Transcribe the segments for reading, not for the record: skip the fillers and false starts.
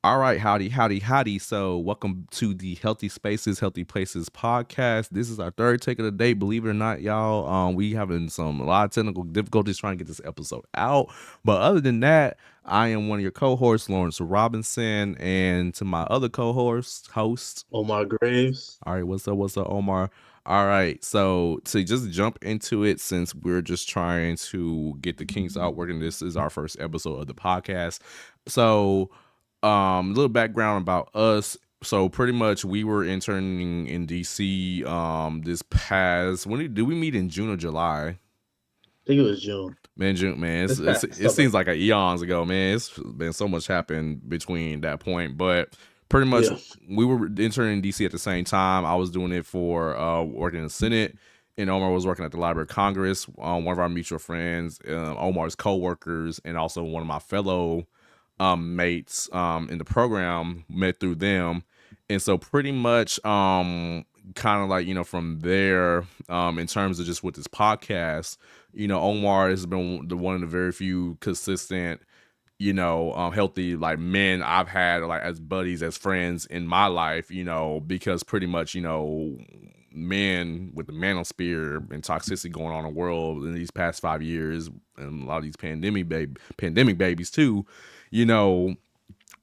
All right, howdy, howdy, howdy. So, welcome to the Healthy Spaces, Healthy Places podcast. This is our third take of the day. Believe it or not, y'all, we having a lot of technical difficulties trying to get this episode out. But other than that, I am one of your co-hosts, Lawrence Robinson, and to my other host. Omar Graves. All right, what's up, Omar? All right, so to just jump into it, since we're just trying to get the kinks out working, this is our first episode of the podcast. So, a little background about us. So pretty much we were interning in DC this past, did we meet in June or July? I think it was June. Man, June, man, This past it summer. seems like eons ago, man. It's been so much happened between that point, but pretty much Yeah. we were interning in DC at the same time. I was doing it for working in the Senate, and Omar was working at the Library of Congress. One of our mutual friends, Omar's co-workers, and also one of my fellow mates in the program met through them. And so pretty much kind of like, from there, in terms of just with this podcast, Omar has been one of the very few consistent, healthy like men I've had like as buddies, as friends in my life, because pretty much, men with the Manosphere and toxicity going on in the world in these past 5 years, and a lot of these pandemic babies too, you know,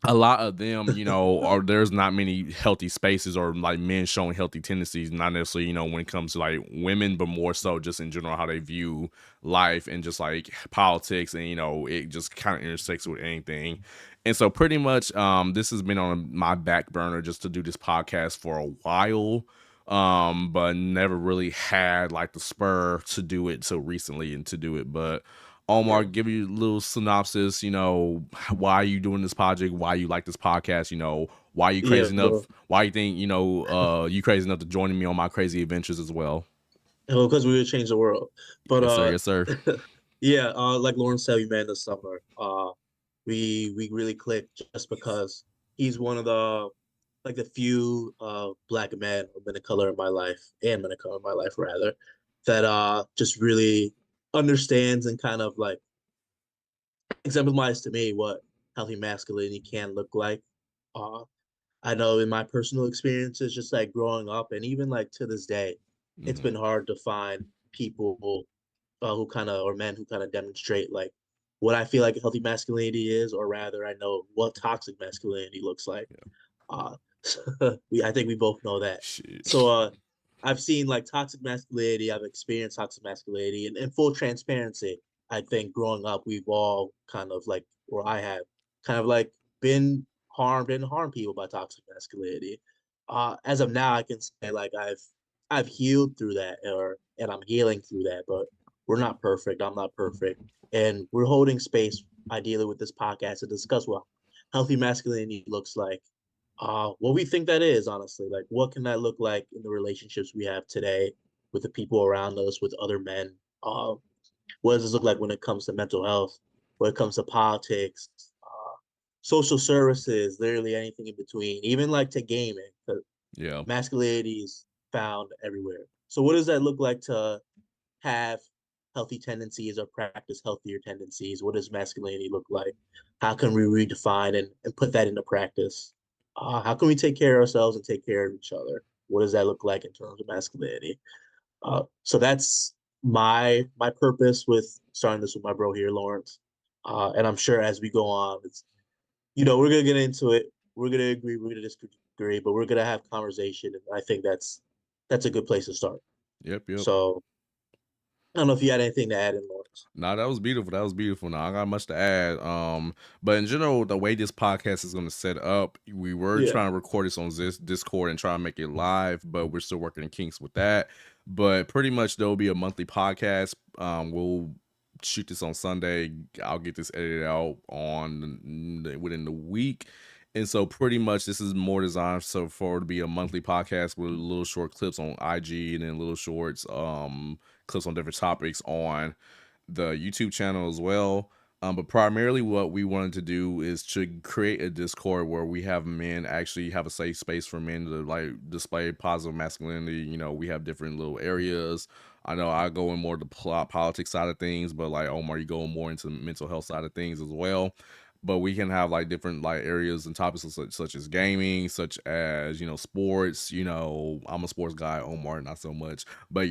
a lot of them, are there's not many healthy spaces or like men showing healthy tendencies, not necessarily, when it comes to like women, but more so just in general how they view life and just like politics, and it just kind of intersects with anything. And so pretty much this has been on my back burner just to do this podcast for a while, but never really had like the spur to do it so recently and to do it. But Omar, give you a little synopsis, why you doing this project, why you like this podcast, why you Yeah, crazy bro. enough, why you think, you crazy enough to join me on my crazy adventures as well. Well, because we would change the world. But Yes, sir. Yes, sir. yeah, like Lauren said, we met this summer. We really clicked just because he's one of the few black men or men of color in my life, and men of color in my life rather, that just really understands and kind of like exemplifies to me what healthy masculinity can look like. Uh, I know in my personal experiences, just like growing up, and even like to this day, it's Mm-hmm. been hard to find people who kind of, or men who kind of demonstrate like what I feel like healthy masculinity is, or rather, I know what toxic masculinity looks like. Yeah. Uh, I think we both know that. So, Shit. I've seen like toxic masculinity. I've experienced toxic masculinity, and in full transparency, I think growing up, we've all kind of like, or I have kind of like been harmed and harmed people by toxic masculinity. As of now, I can say like I've healed through that, or and I'm healing through that. But we're not perfect. I'm not perfect, and we're holding space ideally with this podcast to discuss what healthy masculinity looks like, what we think that is, honestly. Like, what can that look like in the relationships we have today with the people around us, with other men? What does this look like when it comes to mental health, when it comes to politics, social services, literally anything in between, even like to gaming? Because Yeah. masculinity is found everywhere. So, what does that look like to have healthy tendencies or practice healthier tendencies? What does masculinity look like? How can we redefine and put that into practice? How can we take care of ourselves and take care of each other? What does that look like in terms of masculinity? So that's my purpose with starting this with my bro here, Lawrence. And I'm sure as we go on, it's we're gonna get into it. We're gonna agree, we're gonna disagree, but we're gonna have conversation, and I think that's a good place to start. Yep. Yep. So I don't know if you had anything to add in, Lawrence. No, that was beautiful. That was beautiful. Now I got much to add. But in general, the way this podcast is going to set up, we were Yeah. trying to record this on this Discord and try to make it live, but we're still working in kinks with that. But pretty much there will be a monthly podcast. We'll shoot this on Sunday. I'll get this edited out within the week. And so pretty much this is more designed so for it to be a monthly podcast with little short clips on IG and then little shorts, clips on different topics on the YouTube channel as well. But primarily what we wanted to do is to create a Discord where we have men actually have a safe space for men to like display positive masculinity. We have different little areas. I know I go in more the politics side of things, but like Omar, you go more into the mental health side of things as well. but we can have like different like areas and topics such as gaming, such as sports. I'm a sports guy, Omar not so much, but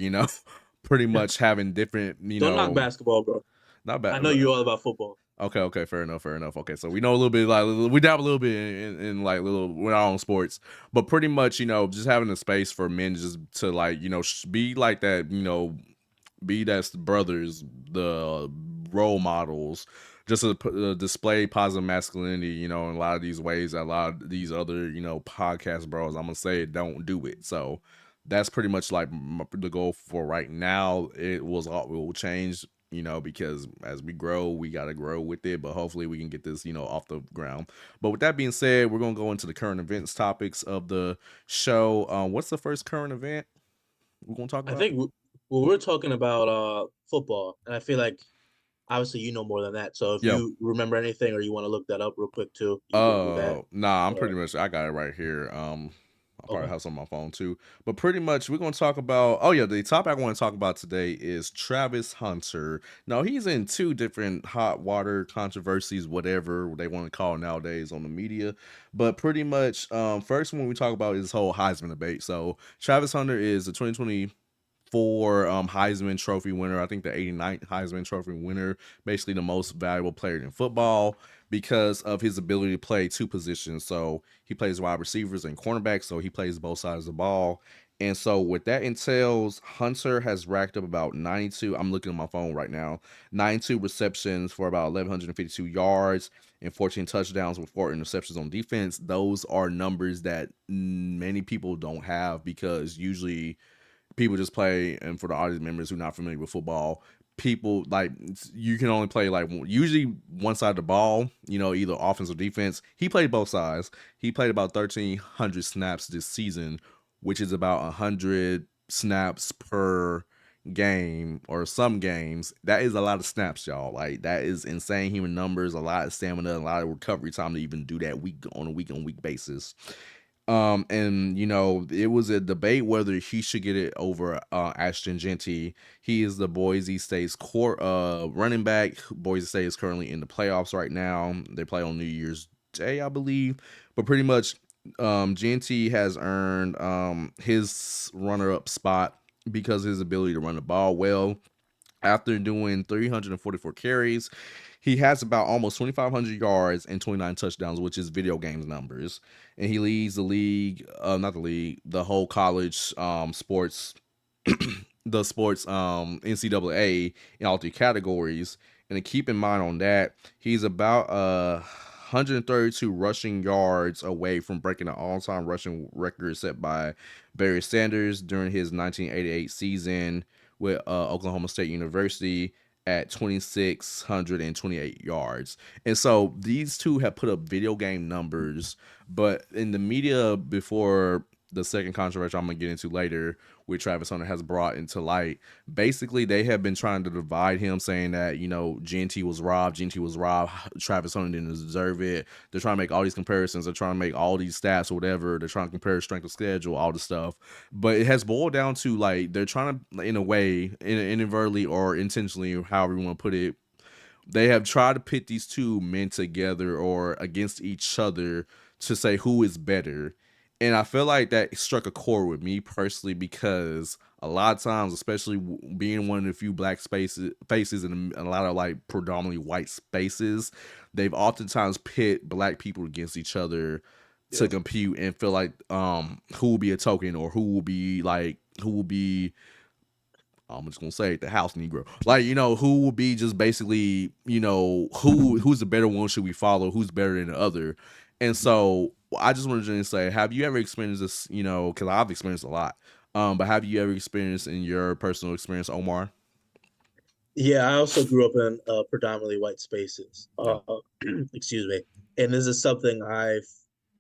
pretty much having different Don't knock basketball, bro. not I bad. know you're all about football. Okay, okay, fair enough, fair enough. Okay, so we know a little bit, like we dabble a little bit in like little with our own sports, but pretty much, just having a space for men just to like, be like that, be that's the brothers, the role models, just to display positive masculinity, in a lot of these ways that a lot of these other, podcast bros, I'm gonna say, don't do it. So that's pretty much like the goal for right now. It will change, because as we grow, we got to grow with it. But hopefully, we can get this, off the ground. But with that being said, we're gonna go into the current events topics of the show. What's the first current event we're gonna talk I about? think we're talking about football, and I feel like obviously you know more than that. So if Yeah. you remember anything or you want to look that up real quick too, you can do that. Nah, I'm Uh, pretty much I got it right here. I'll probably okay. have some on my phone too. But pretty much we're gonna talk about the topic I want to talk about today is Travis Hunter. Now he's in two different hot water controversies, whatever they want to call it nowadays on the media. But pretty much first one we talk about is whole Heisman debate. So Travis Hunter is the 2020 Heisman Trophy winner. I think the 89th Heisman Trophy winner, basically the most valuable player in football because of his ability to play two positions. So he plays wide receivers and cornerbacks, so he plays both sides of the ball. And so what that entails, Hunter has racked up about 92. I'm looking at my phone right now. 92 receptions for about 1,152 yards and 14 touchdowns with 4 interceptions on defense. Those are numbers that many people don't have because usually people just play, and for the audience members who are not familiar with football, people like you can only play like usually one side of the ball, either offense or defense. He played both sides. He played about 1,300 snaps this season, which is about 100 snaps per game or some games. That is a lot of snaps, y'all. Like that is insane human numbers, a lot of stamina, a lot of recovery time to even do that week on week basis. And it was a debate whether he should get it over Ashton Genty. He is the Boise State's core running back. Boise State is currently in the playoffs right now. They play on New Year's Day, I believe. But pretty much, Genty has earned his runner-up spot because of his ability to run the ball well. After doing 344 carries, he has about almost 2,500 yards and 29 touchdowns, which is video games numbers. And he leads the league, not the league, the whole college sports, the sports NCAA in all three categories. And to keep in mind on that, he's about 132 rushing yards away from breaking the all-time rushing record set by Barry Sanders during his 1988 season with Oklahoma State University at 2,628 yards. And so these two have put up video game numbers, but in the media before the second controversy I'm gonna get into later, which Travis Hunter has brought into light, basically they have been trying to divide him, saying that Genty was robbed, Travis Hunter didn't deserve it. They're trying to make all these comparisons, they're trying to make all these stats or whatever, they're trying to compare strength of schedule, all this stuff. But it has boiled down to like they're trying to, in a way, inadvertently or intentionally, however you want to put it, they have tried to pit these two men together or against each other to say who is better. And I feel like that struck a chord with me personally because a lot of times, especially being one of the few black faces in a lot of like predominantly white spaces, they've oftentimes pit black people against each other to Yeah. compute and feel like who will be a token or who will be, I'm just gonna say the house Negro. Like, who will be just basically, who's the better one should we follow? Who's better than the other? And so I just wanted to say, have you ever experienced this, because I've experienced a lot. But have you ever experienced in your personal experience, Omar? Yeah, I also grew up in predominantly white spaces. Yeah. Excuse me. And this is something I've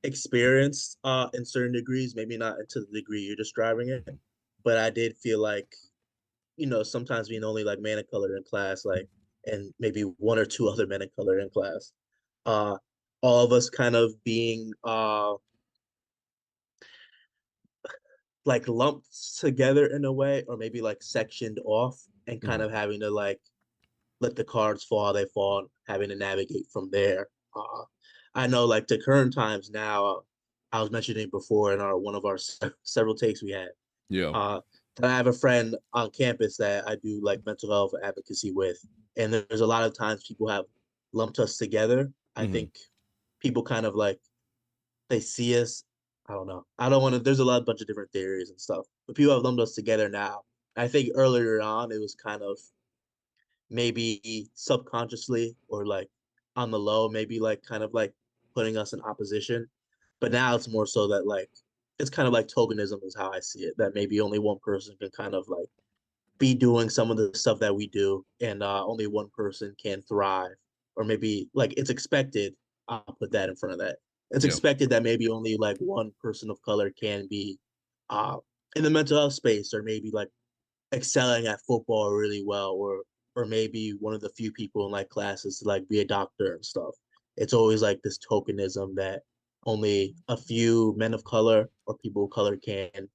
experienced in certain degrees, maybe not to the degree you're describing it, Mhm. but I did feel like, sometimes being only like man of color in class, like, and maybe one or two other men of color in class, uh, all of us kind of being like lumped together in a way, or maybe like sectioned off and kind Mhm. of having to like let the cards fall how they fall, having to navigate from there. Uh, I know, like to current times now. I was mentioning before in our one of our several takes we had. Yeah. Uh, that I have a friend on campus that I do like mental health advocacy with, and there's a lot of times people have lumped us together. I Hmm. think people kind of like they see us. I don't know. I don't want to. There's a lot, bunch of different theories and stuff, but people have lumped us together now. I think earlier on it was kind of maybe subconsciously or like on the low, maybe like kind of like putting us in opposition. But now it's more so that like it's kind of like tokenism is how I see it. That maybe only one person can kind of like be doing some of the stuff that we do, and only one person can thrive, or maybe like it's expected. I'll put that in front of that. It's Yeah. expected that maybe only like one person of color can be uh, in the mental health space, or maybe like excelling at football really well, or maybe one of the few people in like classes to like be a doctor and stuff. It's always like this tokenism that only a few men of color or people of color can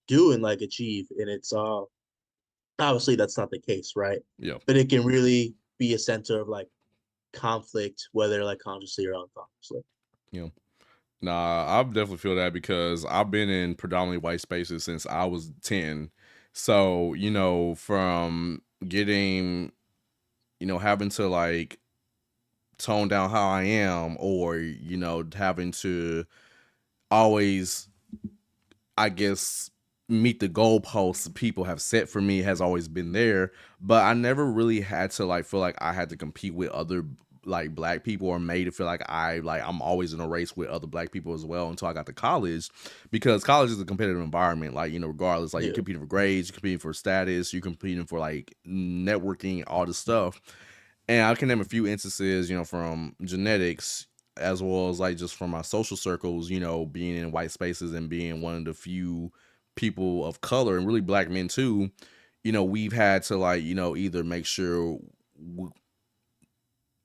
do and like achieve. And it's obviously that's not the case, right? Yeah. But it can really be a center of like conflict, whether like consciously or unconsciously. Yeah. Nah, I definitely feel that because I've been in predominantly white spaces since I was 10. So, from getting, having to like tone down how I am, or, having to always, I guess, meet the goalposts people have set for me has always been there. But I never really had to like feel like I had to compete with other like black people, or made it feel like I'm always in a race with other black people as well, until I got to college, because college is a competitive environment. Like, regardless, like you're Yeah. competing for grades, you're competing for status, you're competing for like networking, all this stuff. And I can name a few instances, from genetics, as well as like just from my social circles, being in white spaces and being one of the few people of color, and really black men too. We've had to like, either make sure,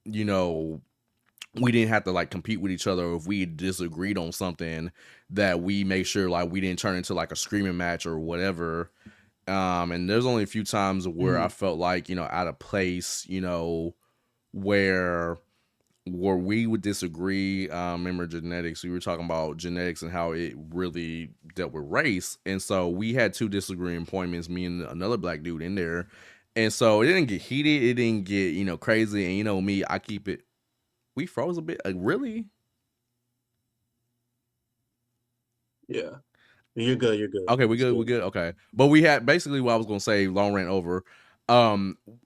you know, we didn't have to like compete with each other, or if we disagreed on something, that we make sure like we didn't turn into like a screaming match or whatever. And there's only a few times where I Mhm. felt like, out of place, where we would disagree. Remember genetics? We were talking about genetics and how it really dealt with race, and so we had two disagreeing appointments, me and another black dude in there, and so it didn't get heated, it didn't get crazy, and me, I keep it. We froze a bit, really. Yeah. You're good. You're good. Okay, we It's good. We good. good. Okay, but we had basically what I was gonna say. Long rant over.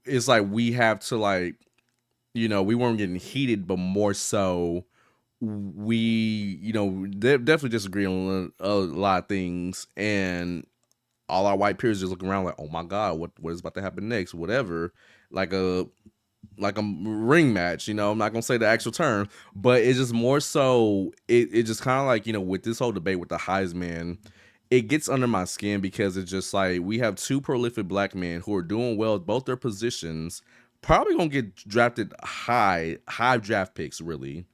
It's like we have to like we weren't getting heated, but more so we definitely disagree on a lot of things, and all our white peers just looking around like, oh my god, what is about to happen next, whatever, like a ring match. I'm not gonna say the actual term, but it's just more so it just kind of like with this whole debate with the Heisman, it gets under my skin, because it's just like we have two prolific black men who are doing well at both their positions, probably gonna get drafted high draft picks, really.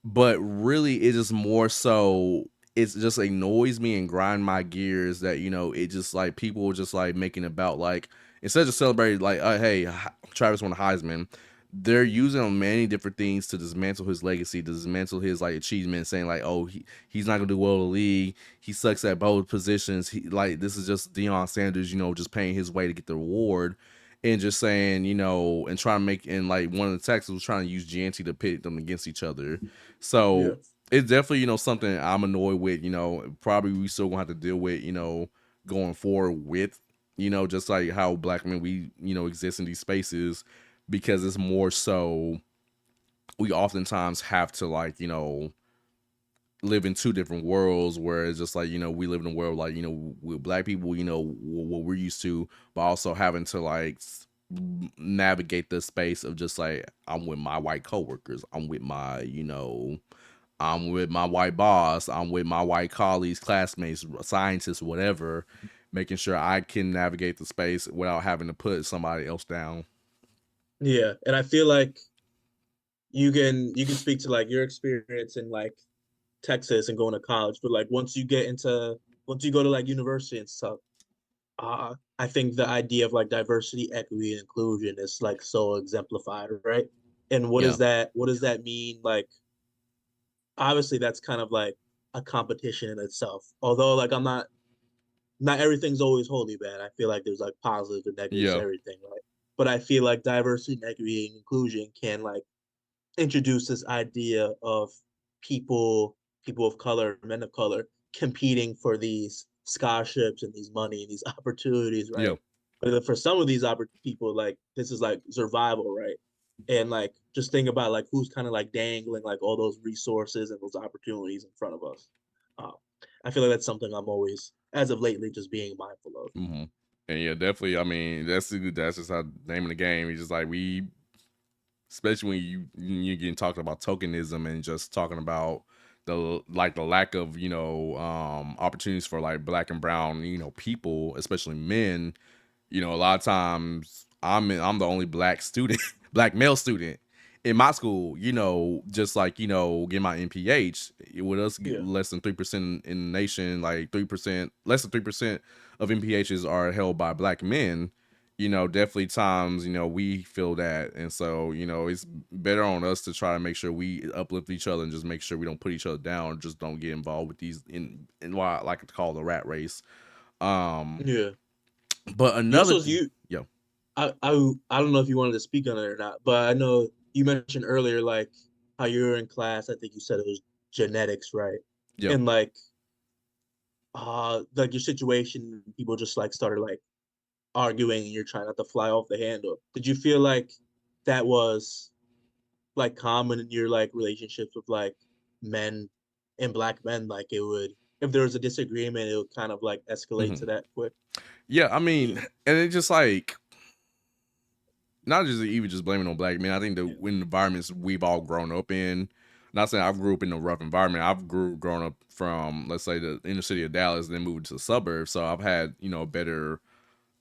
But really it's just more so, it's just annoys me and grind my gears that it just like people just like making about like, instead of celebrating like, hey, Travis won a Heisman, they're using many different things to dismantle his legacy, to dismantle his like achievements, saying like, oh, he's not gonna do well in the league, he sucks at both positions, he like, this is just Deion Sanders, just paying his way to get the reward, and just saying, and trying to make, and like one of the Texans was trying to use GNT to pit them against each other. So Yeah. it's definitely, something I'm annoyed with, probably we still gonna have to deal with, going forward with, just like how black men, we, exist in these spaces, because it's more so we oftentimes have to like, live in two different worlds, where it's just like, we live in a world like, with black people, what we're used to, but also having to like navigate the space of just like, I'm with my white coworkers, I'm with my white boss, I'm with my white colleagues, classmates, scientists, whatever, making sure I can navigate the space without having to put somebody else down. Yeah. And I feel like you can speak to like your experience in like Texas and going to college, but like once you go to like university and stuff, I think the idea of like diversity, equity, and inclusion is like so exemplified, right? And Yeah. what does that mean? Like, obviously that's kind of like a competition in itself. Although like not everything's always wholly bad. I feel like there's like positives and negatives to Yeah. everything, right? But I feel like diversity, equity, and inclusion can like introduce this idea of people of color, men of color, competing for these scholarships and these money and these opportunities, Yeah. right? But for some of these people, like this is like survival, right? And like just think about like who's kind of like dangling like all those resources and those opportunities in front of us. Um, I feel like that's something I'm always, as of lately, just being mindful of. Hmm. And yeah, definitely. I mean, that's just how name of the game. It's just like we, especially when you getting talking about tokenism and just talking about the lack of opportunities for like black and brown people, especially men. A lot of times I'm the only black student, black male student in my school. Just like getting my MPH with us Yeah, less than 3% in the nation, like 3%, less than 3% of MPHs are held by black men. Definitely times we feel that, and so it's better on us to try to make sure we uplift each other and just make sure we don't put each other down, just don't get involved with these in what I like to call the rat race. Um, yeah. but You another also thing, you yo, I don't know if you wanted to speak on it or not, but I know you mentioned earlier like how you were in class. I think you said it was genetics, right? yo. And like your situation, people just like started like arguing, and you're trying not to fly off the handle. Did you feel like that was like common in your like relationships with like men and black men? Like it would, if there was a disagreement, it would kind of like escalate to Mhm. that quick. Yeah, I Yeah, mean, and it's just like not just even just blaming on black men. I think yeah, the in environments we've all grown up in. Not saying I grew up in a rough environment. I've grown up from, let's say, the inner city of Dallas, then moved to the suburbs. So I've had better,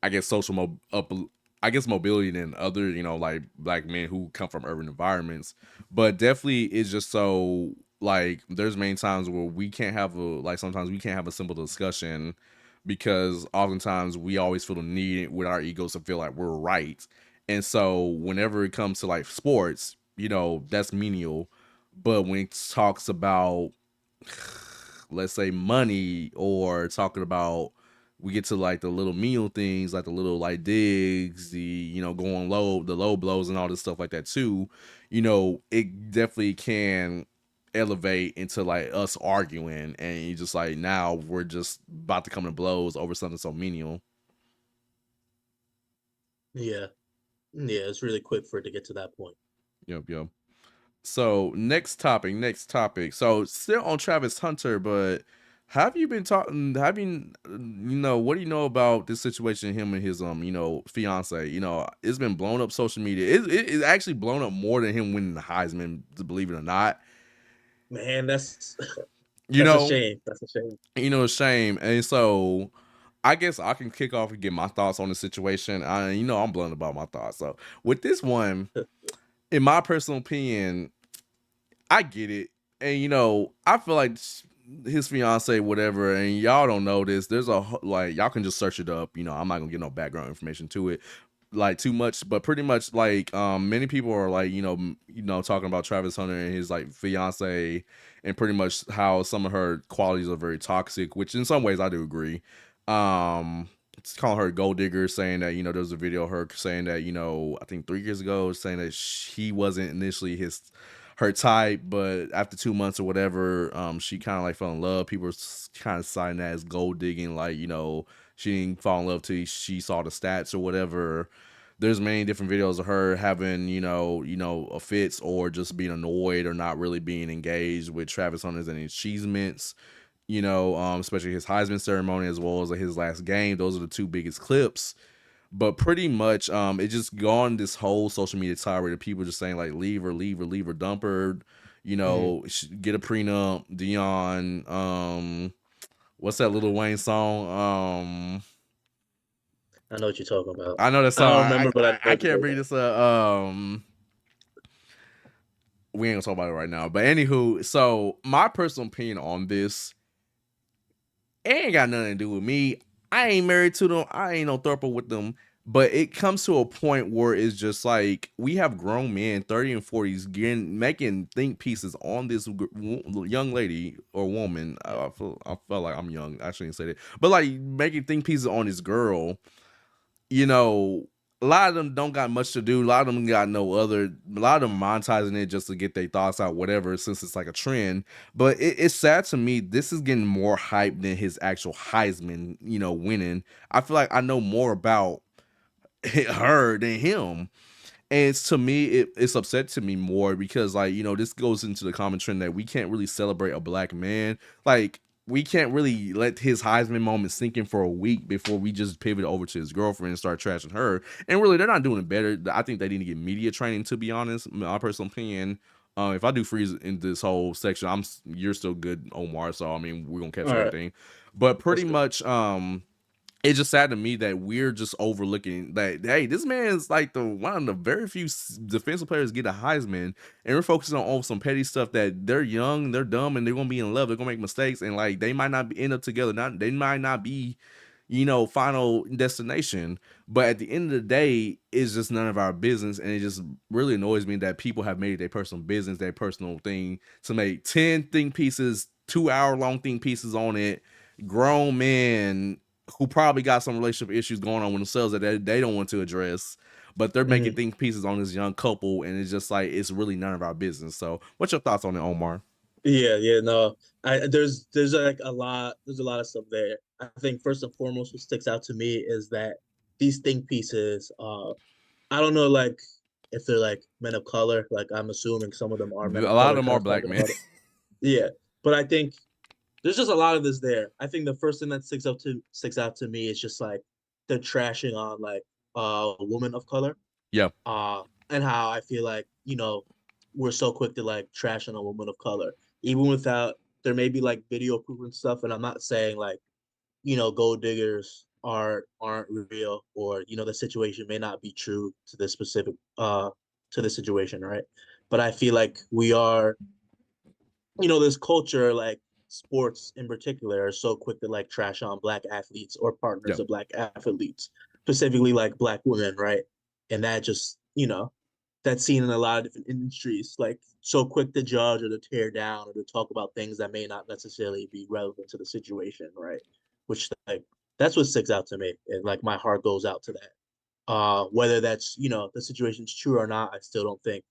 I guess, I guess, mobility than other, like black men who come from urban environments. But definitely it's just so like there's many times where we can't have a like sometimes we can't have a simple discussion because oftentimes we always feel the need with our egos to feel like we're right. And so whenever it comes to like sports, that's menial. But when it talks about let's say money or talking about we get to like the little meal things like the little like digs, the going low, the low blows and all this stuff like that too, it definitely can elevate into like us arguing and you just like now we're just about to come to blows over something so menial. yeah, yeah. It's really quick for it to get to that point. Yep, yep. So next topic. So still on Travis Hunter, but have you been talking? Have you, what do you know about this situation? Him and his fiance. It's been blown up social media. It's actually blown up more than him winning the Heisman. To believe it or not, Man, that's you that's a know, shame. That's a shame. a shame. And so I guess I can kick off and get my thoughts on the situation. I'm blunt about my thoughts. So with this one, in my personal opinion, I get it. And I feel like his fiance, whatever, and y'all don't know this. There's like y'all can just search it up. I'm not gonna get no background information to it, like too much, but pretty much like many people are like talking about Travis Hunter and his like fiance, and pretty much how some of her qualities are very toxic, which in some ways I do agree. It's calling her a gold digger, saying that there was a video of her saying that I think 3 years ago saying that she wasn't initially her type, but after 2 months or whatever, she kind of like fell in love. People were kind of citing that as gold digging, like she didn't fall in love till she saw the stats or whatever. There's many different videos of her having a fits or just being annoyed or not really being engaged with Travis Hunter's and his achievements. Especially his Heisman ceremony as well as his last game. Those are the two biggest clips, but pretty much it just gone this whole social media tirade of people just saying like leave her, leave her, leave her, dump her, Mhm. get a prenup. Dion, what's that Little Wayne song? I know what you're talking about. I know that I song. don't I remember, but I know I what you're can't talking bring about. this up. We ain't gonna talk about it right now. But anywho, so my personal opinion on this, it ain't got nothing to do with me. I ain't married to them. I ain't no throuple with them. but it comes to a point where it's just like we have grown men 30 and 40s getting making think pieces on this young lady or woman. Yeah. I felt like I'm young, I shouldn't say that, but like making think pieces on this girl, you know, a lot of them don't got much to do. A lot of them got no other. A lot of them monetizing it just to get their thoughts out, whatever. Since it's like a trend, but it's sad to me. This is getting more hype than his actual Heisman, winning. I feel like I know more about her than him. And it's, to me, it's upset to me more because, like, this goes into the common trend that we can't really celebrate a black man. Like, we can't really let his Heisman moment sink in for a week before we just pivot over to his girlfriend and start trashing her. And really, they're not doing it better. I think they need to get media training, to be honest. My personal opinion. If I do freeze in this whole section, you're still good, Omar. So I mean, we're gonna catch All right. everything. But That's pretty good. much, it's just sad to me that we're just overlooking that. Hey, this man's like the one of the very few defensive players get a Heisman, and we're focusing on some petty stuff that they're young, they're dumb, and they're gonna be in love. They're gonna make mistakes, and like they might not end up together. Not they might not be, final destination. But at the end of the day, it's just none of our business, and it just really annoys me that people have made it their personal business, their personal thing, to make 10 think pieces, 2 hour long think pieces on it. Grown men who probably got some relationship issues going on with themselves that they don't want to address, but they're making Mhm. think pieces on this young couple, and it's just like it's really none of our business. So, what's your thoughts on it, Omar? Yeah, yeah, no. There's like a lot of stuff there. I think first and foremost what sticks out to me is that these think pieces, I don't know like if they're like men of color, like I'm assuming some of them are men A of lot of color them kind are of black talking men. about it. Yeah. But I think there's just a lot of this there. I think the first thing that sticks out to me is just like the trashing on like a woman of color. Yeah, And how I feel like, we're so quick to like trash on a woman of color, even without there may be like video proof and stuff. And I'm not saying like, gold diggers aren't real or, the situation may not be true to this specific to the situation, right? But I feel like we are, this culture like sports in particular are so quick to like trash on black athletes or yeah, partners of black athletes, specifically like black women, right? And that just, that's seen in a lot of different industries, like so quick to judge or to tear down or to talk about things that may not necessarily be relevant to the situation, right? Which like that's what sticks out to me. And like my heart goes out to that. Whether that's, the situation's true or not, I still don't think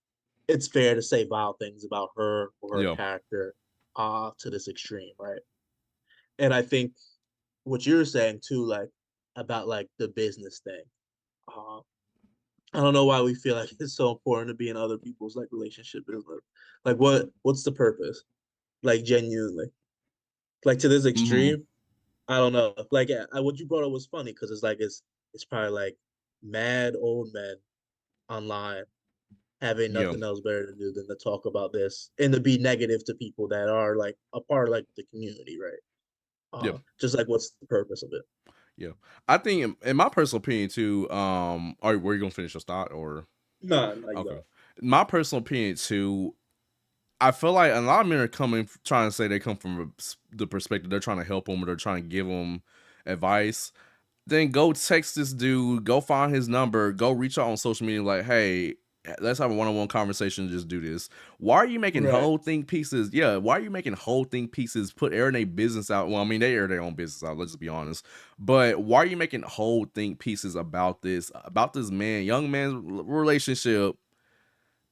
it's fair to say vile things about her or her yeah. character to this extreme, right? And I think what you're saying too, like about like the business thing. Uh, I don't know why we feel like it's so important to be in other people's like relationship business. Like what's the purpose? Like genuinely. Like to this Hmm. extreme, I don't know. Like what you brought up was funny because it's probably like mad old men online having Yeah, nothing else better to do than to talk about this and to be negative to people that are like a part of like the community, right? yeah, Just like what's the purpose of it? yeah. I think, in my personal opinion too. Were you gonna finish your thought or No, no, you okay? got My personal opinion too. I feel like a lot of men are trying to say they come from the perspective they're trying to help them or they're trying to give them advice. Then go text this dude, go find his number, go reach out on social media like, hey, let's have a one-on-one conversation and just do this. Why are you making right, whole think pieces? Yeah, why are you making whole think pieces? Put airing their business out. Well, I mean, they air their own business out, let's just be honest. But why are you making whole think pieces about this man, young man's relationship?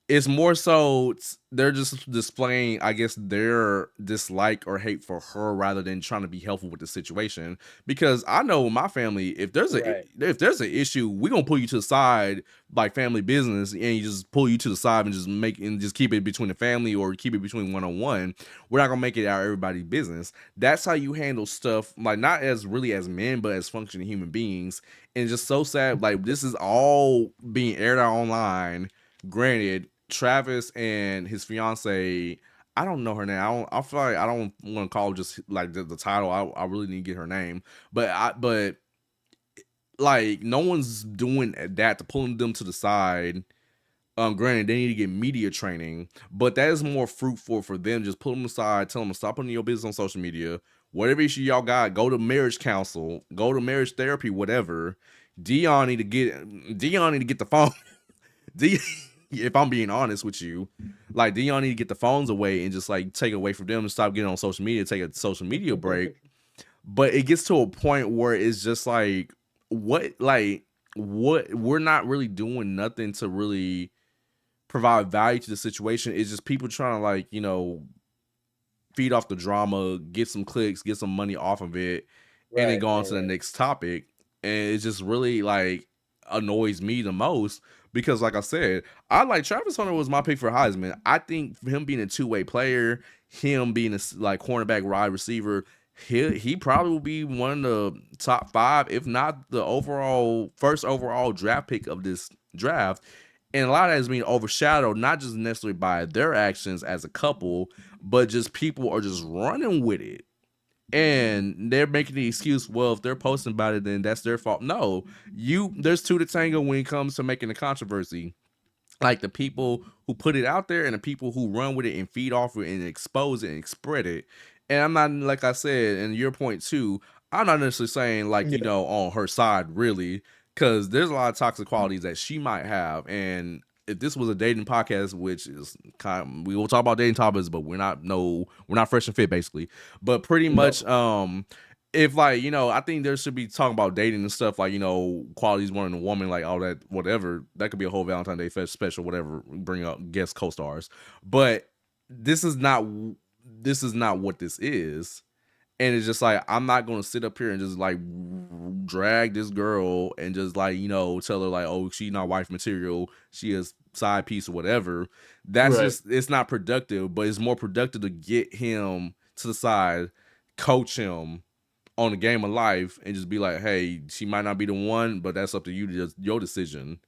It's more so they're just displaying, I guess, their dislike or hate for her rather than trying to be helpful with the situation. Because I know with my family, right, if there's an issue, we're gonna pull you to the side like family business, and you just pull you to the side and just keep it between the family or keep it between one on one. We're not gonna make it out everybody's business. That's how you handle stuff, like not as really as men, but as functioning human beings. And it's just so sad. Like this is all being aired out online. Granted, Travis and his fiance, I don't know her name. I feel like I don't want to call just like the title. I really need to get her name. But like no one's doing that to pulling them to the side. Granted, they need to get media training, but that is more fruitful for them. Just pull them aside, tell them to stop putting your business on social media. Whatever issue y'all got, go to marriage counsel, go to marriage therapy, whatever. Dion need to get the phone. D, if I'm being honest with you, like Dion need to get the phones away and just like take away from them and stop getting on social media, take a social media break. But it gets to a point where it's just like what we're not really doing nothing to really provide value to the situation. It's just people trying to like, feed off the drama, get some clicks, get some money off of it, and then Right, go on right, to the right. next topic. And it just really like annoys me the most because, like I said, I like Travis Hunter was my pick for Heisman. I think him being a two-way player, him being a like cornerback, wide receiver, he probably will be one of the top five, if not the overall first overall draft pick of this draft. And a lot of that is being overshadowed, not just necessarily by their actions as a couple, but just people are just running with it. And they're making the excuse, well, if they're posting about it, then that's their fault. No, there's two to tango when it comes to making a controversy, like the people who put it out there and the people who run with it and feed off it and expose it and spread it. And I'm not, like I said, and your point too, I'm not necessarily saying like, Yeah, on her side really, because there's a lot of toxic qualities that she might have. And if this was a dating podcast, which is we will talk about dating topics, but we're not fresh and fit basically. But pretty much, no, if like I think there should be talking about dating and stuff like qualities one in a woman, like all that, whatever, that could be a whole Valentine's Day fest special, whatever, bring up guest co-stars. But this is not what this is. And it's just like I'm not gonna sit up here and just like drag this girl and just like tell her like, oh, she's not wife material, she is side piece or whatever. That's right. just, it's not productive. But it's more productive to get him to the side, coach him on the game of life, and just be like, hey, she might not be the one, but that's up to you, to just your decision.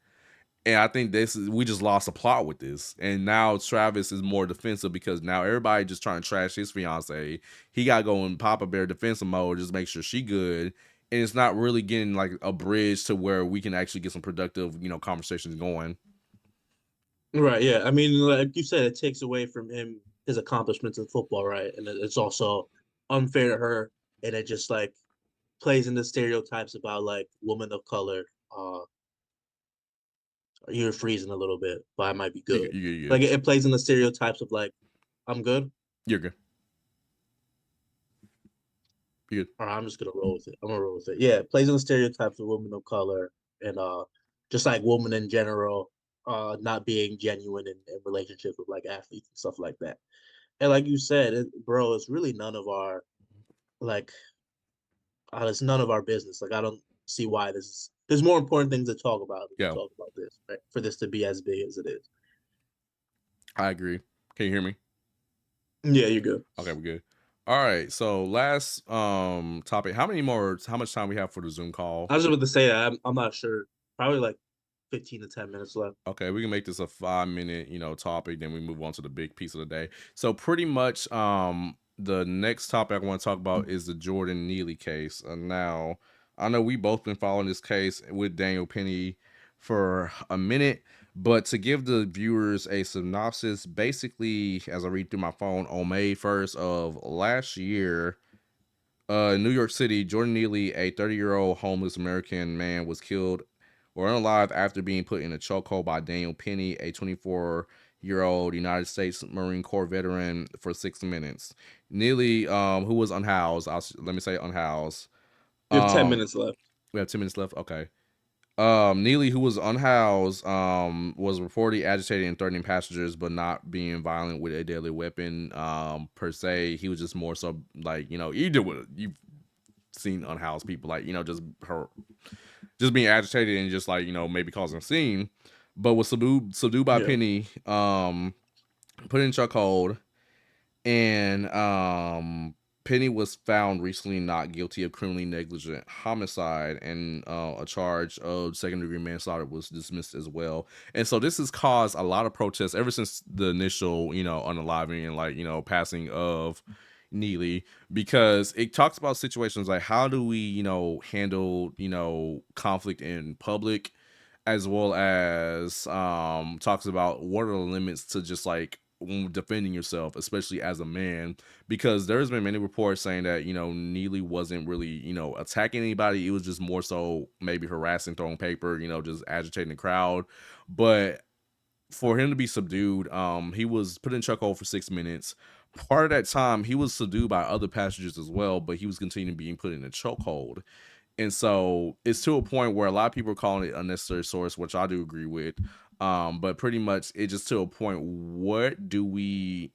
And I think we just lost a plot with this. And now Travis is more defensive because now everybody just trying to trash his fiance. He got to go in Papa Bear defensive mode, just make sure she good. And it's not really getting like a bridge to where we can actually get some productive, conversations going. Right, yeah. I mean, like you said, it takes away from him his accomplishments in football, right? And it's also unfair to her, and it just like plays into stereotypes about like women of color. You're freezing a little bit, but I might be You good. good, you good, you Like good. it plays in the stereotypes of like I'm good, You're good. You good. or I'm just gonna roll with it. I'm gonna roll with it. Yeah, it plays in the stereotypes of women of color and just like women in general, not being genuine in relationships with like athletes and stuff like that. And like you said, bro, it's really none of our like it's none of our business. Like I don't see why this is. There's more important things to talk about than to Yeah, talk about this, right? For this to be as big as it is. I agree. Can you hear me? Yeah, you're good. Okay, we're good. All right. So last topic. How much time we have for the Zoom call? I was just about to say that I'm not sure. Probably like 15 to 10 minutes left. Okay, we can make this a 5 minute, topic, then we move on to the big piece of the day. So pretty much the next topic I want to talk about is the Jordan Neely case. Now, I know we both been following this case with Daniel Penny for a minute, but to give the viewers a synopsis, basically as I read through my phone, on May 1st of last year, in New York City, Jordan Neely, a 30-year-old homeless American man, was killed or unalive after being put in a chokehold by Daniel Penny, a 24-year-old United States Marine Corps veteran, for 6 minutes. Neely, who was unhoused, let me say unhoused. You have 10 Um, minutes left. we have 10 minutes left. Okay. Neely, who was unhoused, was reportedly agitating and threatening passengers, but not being violent with a deadly weapon, per se. He was just more so like, you do what you've seen unhoused people, like, just being agitated and just like, maybe causing a scene, but was subdued by Yeah. Penny, put in chokehold, and Penny was found recently not guilty of criminally negligent homicide, and a charge of second degree manslaughter was dismissed as well. And so this has caused a lot of protests ever since the initial, unaliving and like, passing of Neely, because it talks about situations like how do we, handle, conflict in public, as well as talks about what are the limits to just like when defending yourself, especially as a man, because there's been many reports saying that, Neely wasn't really, attacking anybody. It was just more so maybe harassing, throwing paper, just agitating the crowd. But for him to be subdued, he was put in chokehold for 6 minutes. Part of that time, he was subdued by other passengers as well, but he was continuing being put in a chokehold. And so it's to a point where a lot of people are calling it unnecessary source, which I do agree with. But pretty much it just to a point. What do we,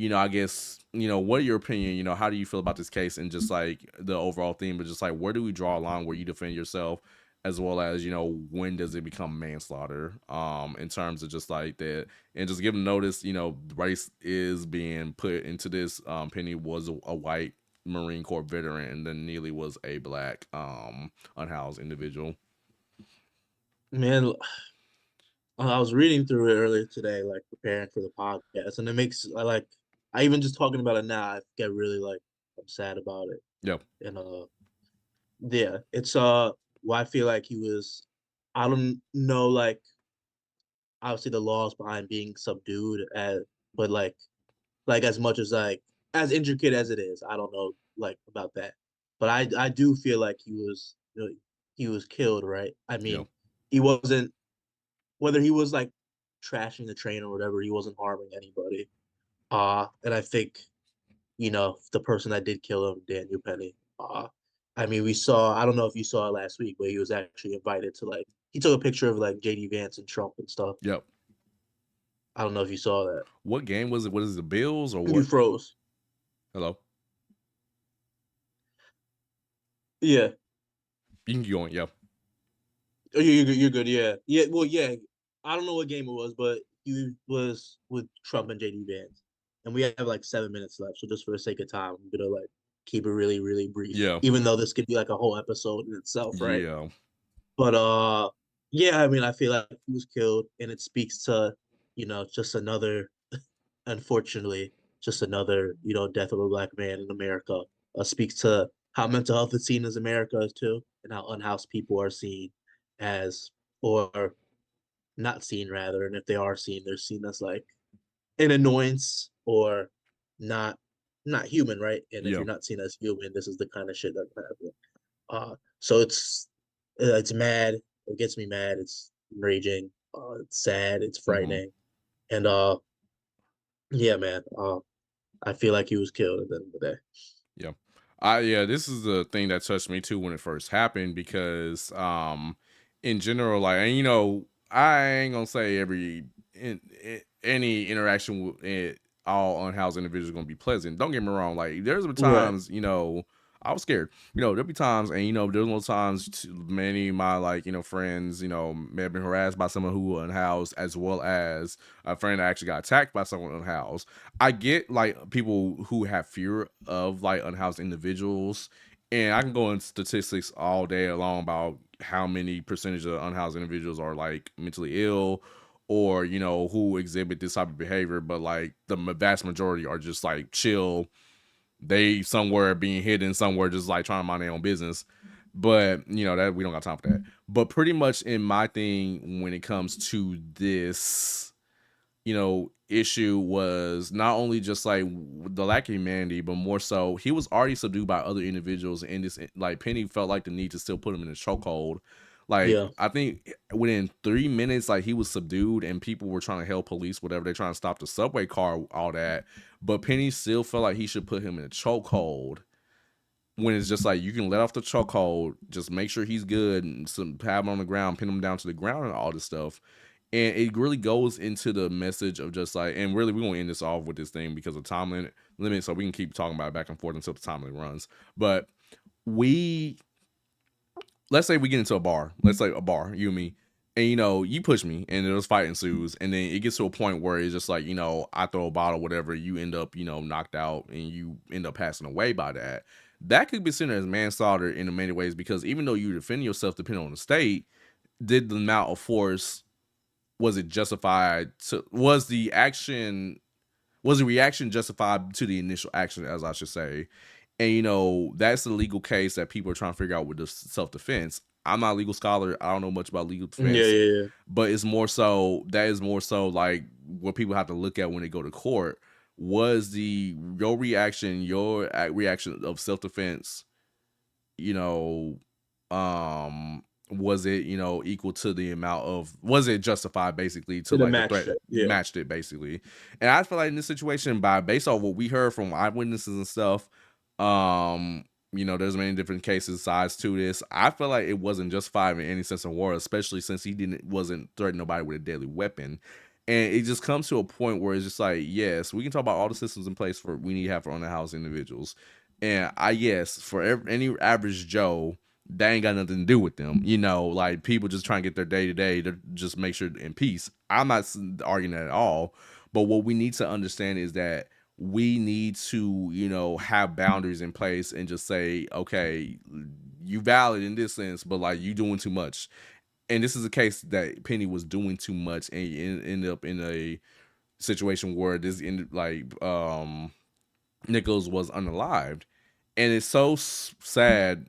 I guess, what are your opinion? How do you feel about this case and just like the overall theme, but just like where do we draw a line where you defend yourself, as well as when does it become manslaughter? In terms of just like that, and just giving notice, race is being put into this. Penny was a white Marine Corps veteran, and then Neely was a black unhoused individual. Man, I was reading through it earlier today, like preparing for the podcast, and it makes I even just talking about it now, I get really like I'm sad about it. Yeah, And yeah, it's well, I feel like he was I don't know like obviously the laws behind being subdued but like as much as like as intricate as it is, I don't know like about that. But I do feel like he was killed, right? I yeah, mean, he wasn't whether he was like trashing the train or whatever, he wasn't harming anybody. And I think, the person that did kill him, Daniel Penny, I mean, I don't know if you saw it last week, but he was actually invited to like, he took a picture of like JD Vance and Trump and stuff. yep. I don't know if you saw that. What game was it? What is it, the Bills or You what? froze. Hello, Yeah. you can keep going. Yeah, Oh, you're good. Yeah. Yeah. Well, yeah. I don't know what game it was, but he was with Trump and JD Vance. And we have like 7 minutes left. So just for the sake of time, I'm gonna like keep it really, really brief. yeah, Even though this could be like a whole episode in itself, right? yeah, But yeah, I mean, I feel like he was killed and it speaks to, just another unfortunately, just another, death of a black man in America. Speaks to how mental health is seen as America too, and how unhoused people are seen as, or not seen rather, and if they are seen, they're seen as like an annoyance or not not human, right? And if yeah. you're not seen as human, this is the kind of shit that can happen. So it's mad. It gets me mad. It's raging. It's sad. It's Hmm. frightening. And yeah, man. I feel like he was killed at the end of the day. Yeah. This is the thing that touched me too when it first happened because in general, like, and I ain't gonna say any interaction with all unhoused individuals gonna be pleasant. Don't get me wrong, like there's been Right. times, I was scared. There'll be times, and there's no times many of my like friends, may have been harassed by someone who were unhoused, as well as a friend that actually got attacked by someone unhoused. I get like people who have fear of like unhoused individuals, and I can go in statistics all day long about how many percentage of unhoused individuals are like mentally ill or who exhibit this type of behavior, but like the vast majority are just like chill. They somewhere being hidden somewhere, just like trying to mind their own business. But that we don't got time for that. But pretty much in my thing when it comes to this issue was not only just like the lack of humanity, but more so he was already subdued by other individuals, and this like Penny felt like the need to still put him in a chokehold. Like Yeah. I think within 3 minutes, like he was subdued, and people were trying to help police, whatever. They're trying to stop the subway car, all that. But Penny still felt like he should put him in a chokehold. When it's just like you can let off the chokehold, just make sure he's good, and some have him on the ground, pin him down to the ground, and all this stuff. And it really goes into the message of just like, and really, we're gonna end this off with this thing because of time limit, so we can keep talking about it back and forth until the time limit runs. But we, let's say we get into a bar, let's say a bar, you and me, and you push me, and there's fight ensues, and then it gets to a point where it's just like, I throw a bottle, whatever, you end up, knocked out, and you end up passing away by that. That could be seen as manslaughter in many ways because even though you defend yourself, depending on the state, did the amount of force, was it justified to, was the reaction justified to the initial action, as I should say. And that's the legal case that people are trying to figure out with the self-defense. I'm not a legal scholar. I don't know much about legal Yeah, defense, yeah, yeah. but it's more so that is more so like what people have to look at when they go to court. Was the your reaction, reaction of self defense, you know, was it, equal to the amount of, was it justified basically to To the like the match threat fit. Yeah. matched it basically. And I feel like in this situation, by based on what we heard from eyewitnesses and stuff, um, there's many different cases sides to this. I feel like it wasn't justified in any sense of war, especially since he wasn't threatening nobody with a deadly weapon. And it just comes to a point where it's just like, yes, we can talk about all the systems in place for we need to have for unhoused individuals. And yes, for any average Joe, that ain't got nothing to do with them. Like people just trying to get their day to day to just make sure in peace. I'm not arguing that at all. But what we need to understand is that we need to, have boundaries in place and just say, okay, you valid in this sense, but like you doing too much. And this is a case that Penny was doing too much and ended up in a situation where this ended like Nichols was unalived. And it's so sad,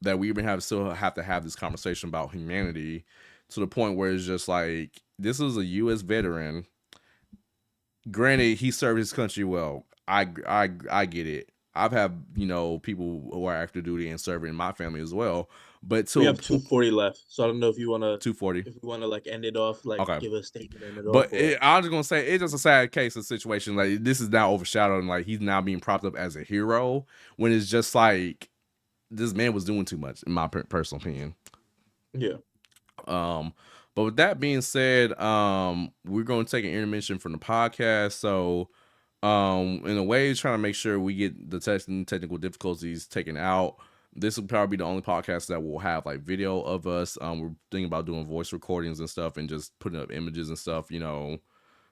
that we even still have to have this conversation about humanity to the point where it's just like this is a U.S. veteran. Granted, he served his country well. I get it. I've had people who are active duty and serving in my family as well. But We to a have point, 240 left. So I don't know if you wanna 240. like end it off, like Okay. give a statement and end it off But or I was just gonna say it's just a sad case of situation. Like this is now overshadowed, and like he's now being propped up as a hero when it's just like this man was doing too much, in my personal opinion. yeah. Um, but with that being said, we're going to take an intermission from the podcast. So, in a way, trying to make sure we get the technical difficulties taken out. This will probably be the only podcast that will have like video of us. We're thinking about doing voice recordings and stuff, and just putting up images and stuff.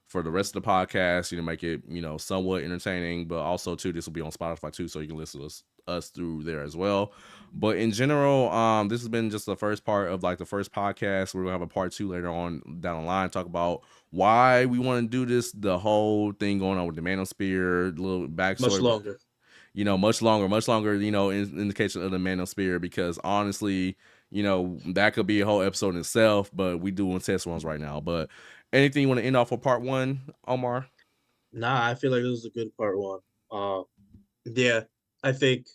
For the rest of the podcast, make it, somewhat entertaining, but also too, this will be on Spotify too, so you can listen to us through there as well. But in general, this has been just the first part of like the first podcast. We're gonna have a part 2 later on down the line, talk about why we want to do this, the whole thing going on with the Manosphere, little Much backstory, but longer. much longer, in the case of the Manosphere, because honestly, that could be a whole episode in itself, but we doing test runs right now. But anything you want to end off for part 1, Omar? Nah, I feel like this was a good part one. Uh, yeah, I think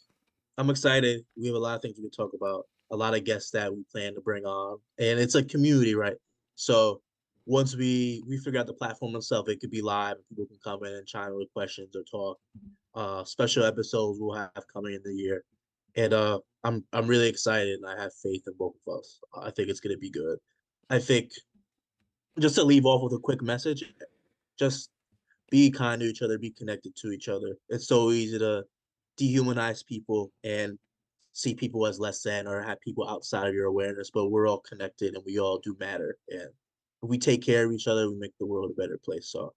I'm excited. We have a lot of things we can talk about, a lot of guests that we plan to bring on, and it's a community, right? So once we figure out the platform itself, it could be live, and people can come in and chime in with questions or talk. Special episodes we'll have coming in the year, and I'm really excited, and I have faith in both of us. I think it's gonna be good. I think just to leave off with a quick message, just be kind to each other, be connected to each other. It's so easy to dehumanize people and see people as less than or have people outside of your awareness, but we're all connected and we all do matter. And if we take care of each other, we make the world a better place. So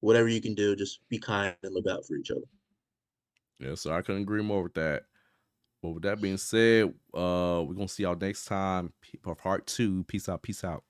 whatever you can do, just be kind and look out for each other. Yeah, so I couldn't agree more with that. But with that being said, we're gonna see y'all next time for part 2. Peace out. Peace out.